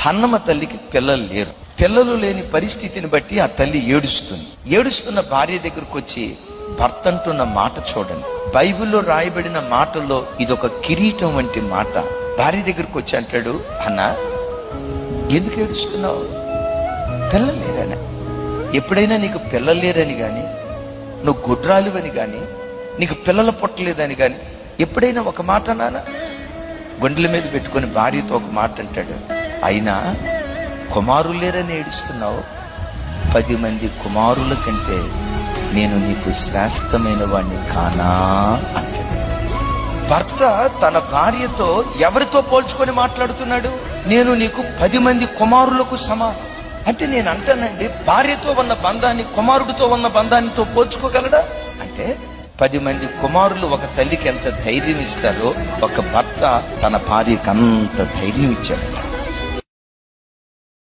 హన్నమ్మ తల్లికి పిల్లలు లేరు. పిల్లలు లేని పరిస్థితిని బట్టి ఆ తల్లి ఏడుస్తుంది. ఏడుస్తున్న భార్య దగ్గరకు వచ్చి భర్త అంటున్న మాట చూడండి. బైబిల్లో రాయబడిన మాటల్లో ఇదొక కిరీటం వంటి మాట. భార్య దగ్గరకు వచ్చి అంటాడు, అన్న ఎందుకు ఏడుస్తున్నావు? పిల్లలు లేరని. ఎప్పుడైనా నీకు పిల్లలు లేరని గాని, నువ్వు గుడ్రాలువని గాని, నీకు పిల్లలు పుట్టలేదని గాని ఎప్పుడైనా ఒక మాట అన్నానా? గుండెల మీద పెట్టుకుని భార్యతో ఒక మాట అంటాడు, అయినా కుమారులు లేరని ఏడుస్తున్నావు. 10 మంది కుమారుల కంటే నేను నీకు శ్రేష్టమైన వాణ్ణి కానా అంటాడు. భర్త తన భార్యతో ఎవరితో పోల్చుకొని మాట్లాడుతున్నాడు? నేను నీకు 10 మంది కుమారులకు సమానం. అంటే నేను అంటానండి, భార్యతో ఉన్న బంధాన్ని కుమారుడితో ఉన్న బంధానితో పోల్చుకోగలడా? అంటే 10 మంది కుమారులు ఒక తల్లికి ఎంత ధైర్యం ఇస్తారో ఒక భర్త తన భార్యకి అంత ధైర్యం ఇచ్చాడు.